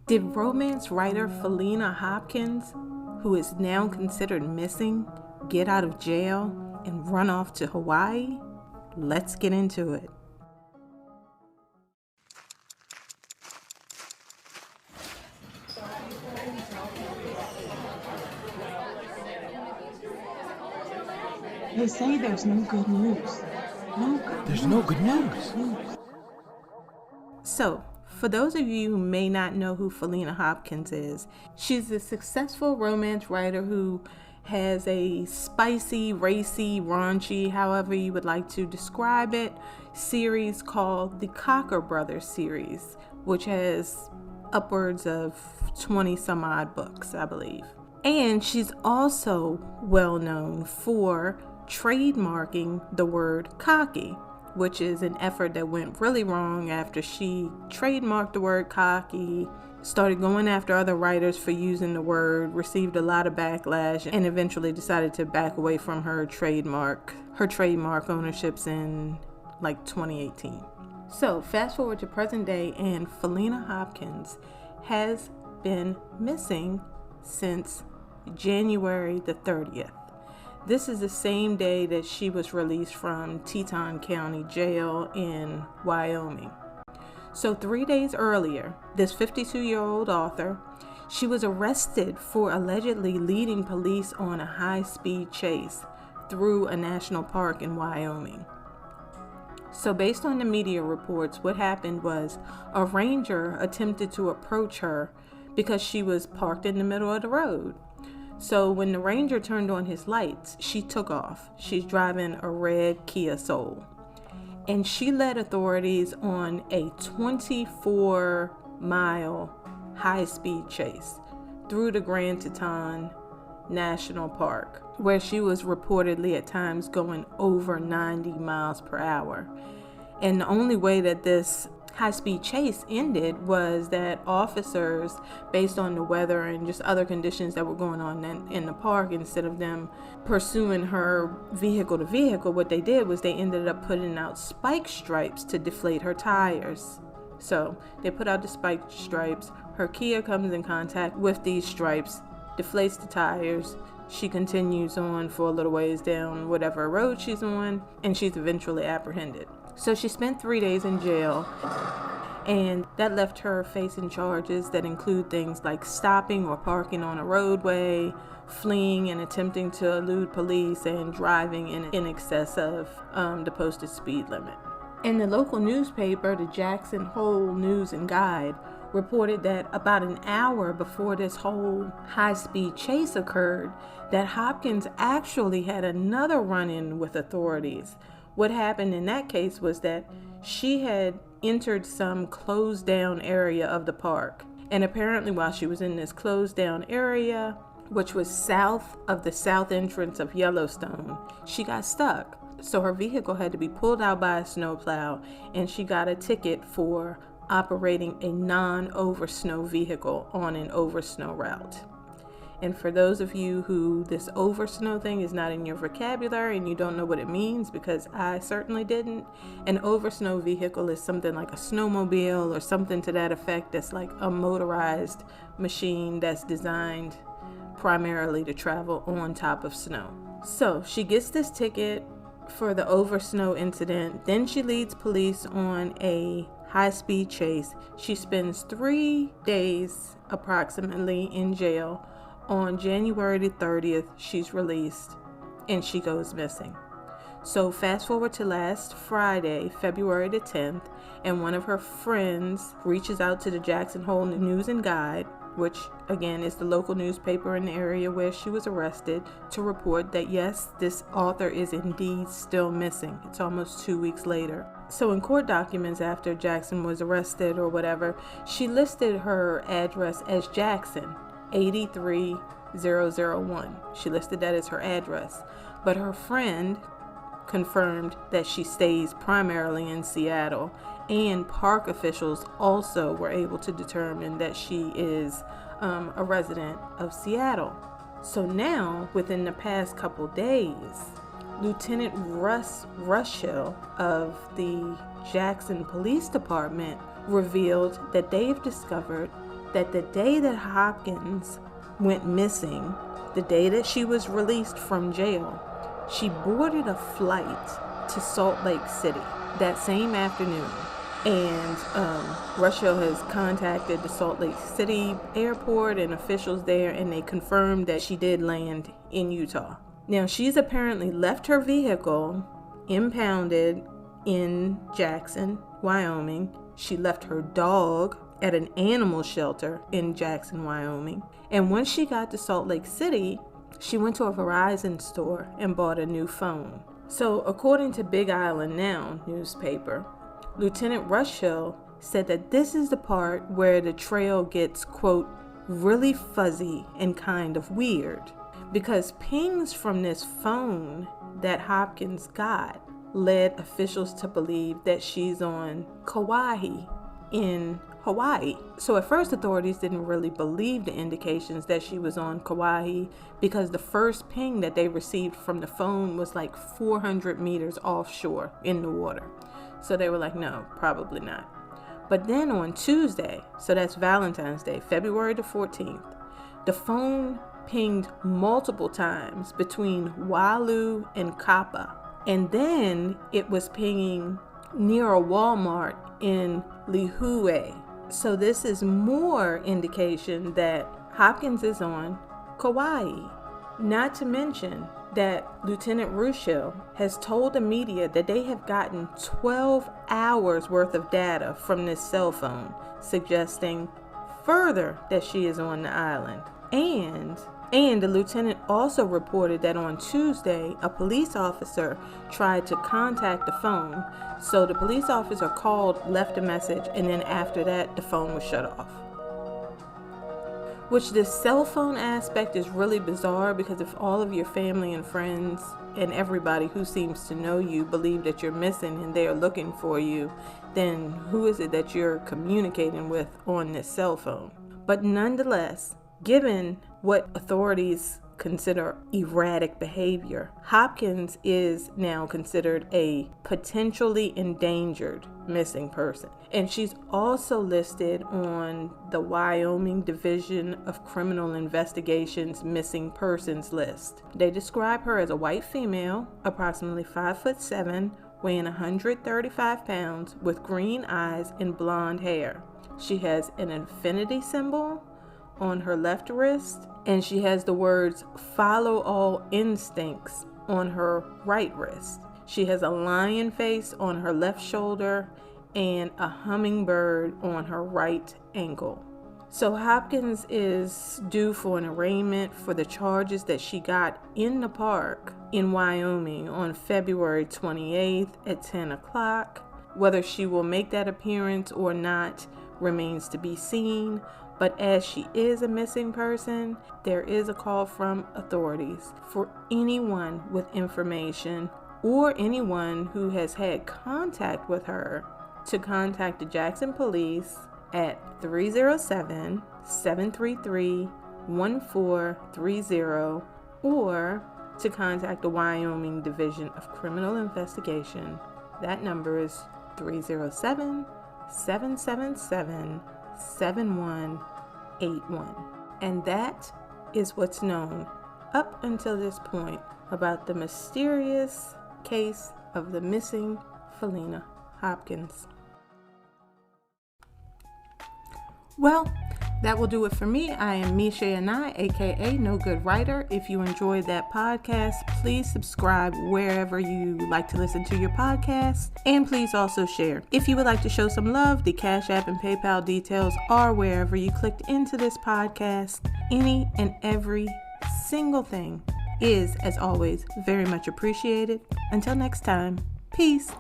Did romance writer Faleena Hopkins, who is now considered missing, get out of jail and run off to Hawaii? Let's get into it. They say there's no good news. There's no good news. So, for those of you who may not know who Faleena Hopkins is, she's a successful romance writer who has a spicy, racy, raunchy, however you would like to describe it, series called the Cocker Brothers series, which has upwards of 20 some odd books, I believe. And she's also well known for trademarking the word cocky, which is an effort that went really wrong after she trademarked the word cocky, started going after other writers for using the word, received a lot of backlash, and eventually decided to back away from her trademark ownerships in like 2018. So fast forward to present day, and Faleena Hopkins has been missing since January the 30th. This is the same day that she was released from Teton County Jail in Wyoming. So 3 days earlier, this 52-year-old author, she was arrested for allegedly leading police on a high-speed chase through a national park in Wyoming. So based on the media reports, what happened was a ranger attempted to approach her because she was parked in the middle of the road. So when the ranger turned on his lights, she took off. She's driving a red Kia Soul. And she led authorities on a 24-mile high-speed chase through the Grand Teton National Park, where she was reportedly at times going over 90 miles per hour. And the only way that this high-speed chase ended was that officers, based on the weather and just other conditions that were going on in the park, instead of them pursuing her vehicle to vehicle, what they did was they ended up putting out spike stripes to deflate her tires. So they put out the spike stripes. Her Kia comes in contact with these stripes, deflates the tires. She continues on for a little ways down whatever road she's on, and she's eventually apprehended. So she spent 3 days in jail, and that left her facing charges that include things like stopping or parking on a roadway, fleeing and attempting to elude police, and driving in excess of the posted speed limit. And the local newspaper, the Jackson Hole News and Guide, reported that about an hour before this whole high-speed chase occurred, that Hopkins actually had another run-in with authorities. What happened in that case was that she had entered some closed down area of the park. And apparently while she was in this closed down area, which was south of the south entrance of Yellowstone, she got stuck. So her vehicle had to be pulled out by a snowplow, and she got a ticket for operating a non-over-snow vehicle on an over-snow route. And for those of you who this over-snow thing is not in your vocabulary and you don't know what it means, because I certainly didn't, an over-snow vehicle is something like a snowmobile or something to that effect, that's like a motorized machine that's designed primarily to travel on top of snow. So she gets this ticket for the over-snow incident. Then she leads police on a high-speed chase. She spends 3 days approximately in jail. On January the 30th, she's released, and she goes missing. So fast forward to last Friday, February the 10th, and one of her friends reaches out to the Jackson Hole News and Guide, which again is the local newspaper in the area where she was arrested, to report that yes, this author is indeed still missing. It's almost 2 weeks later. So in court documents after Jackson was arrested or whatever, she listed her address as Jackson 83001. She listed that as her address, but her friend confirmed that she stays primarily in Seattle, and park officials also were able to determine that she is a resident of Seattle. So now, within the past couple days, Lieutenant Russ Rushhill of the Jackson Police Department revealed that they've discovered that the day that Hopkins went missing, the day that she was released from jail, she boarded a flight to Salt Lake City that same afternoon. And Russell has contacted the Salt Lake City airport and officials there, and they confirmed that she did land in Utah. Now, she's apparently left her vehicle impounded in Jackson, Wyoming. She left her dog at an animal shelter in Jackson, Wyoming. And once she got to Salt Lake City, she went to a Verizon store and bought a new phone. So, according to Big Island Now newspaper, Lieutenant Rushhill said that this is the part where the trail gets, quote, really fuzzy and kind of weird, because pings from this phone that Hopkins got led officials to believe that she's on Kauai in Hawaii. So at first, authorities didn't really believe the indications that she was on Kauai, because the first ping that they received from the phone was like 400 meters offshore in the water. So they were like, no, probably not. But then on Tuesday, so that's Valentine's Day, February the 14th, the phone pinged multiple times between Walu and Kappa. And then it was pinging near a Walmart in Lihue. So this is more indication that Hopkins is on Kauai. Not to mention that Lieutenant Rushhill has told the media that they have gotten 12 hours worth of data from this cell phone, suggesting further that she is on the island. And the lieutenant also reported that on Tuesday, a police officer tried to contact the phone. So the police officer called, left a message, and then after that, the phone was shut off. Which this cell phone aspect is really bizarre, because if all of your family and friends and everybody who seems to know you believe that you're missing and they are looking for you, then who is it that you're communicating with on this cell phone? But nonetheless, given what authorities consider erratic behavior, Hopkins is now considered a potentially endangered missing person. And she's also listed on the Wyoming Division of Criminal Investigation's missing persons list. They describe her as a white female, approximately 5'7", weighing 135 pounds, with green eyes and blonde hair. She has an infinity symbol on her left wrist, and she has the words "follow all instincts" on her right wrist. She has a lion face on her left shoulder and a hummingbird on her right ankle. So Hopkins is due for an arraignment for the charges that she got in the park in Wyoming on February 28th at 10 o'clock. Whether she will make that appearance or not remains to be seen. But as she is a missing person, there is a call from authorities for anyone with information or anyone who has had contact with her to contact the Jackson Police at 307-733-1430 or to contact the Wyoming Division of Criminal Investigation. That number is 307-777-7181. And that is what's known up until this point about the mysterious case of the missing Faleena Hopkins. Well, that will do it for me. I am Misha Anai, aka No Good Writer. If you enjoyed that podcast, please subscribe wherever you like to listen to your podcasts, and please also share. If you would like to show some love, the Cash App and PayPal details are wherever you clicked into this podcast. Any and every single thing is, as always, very much appreciated. Until next time, peace.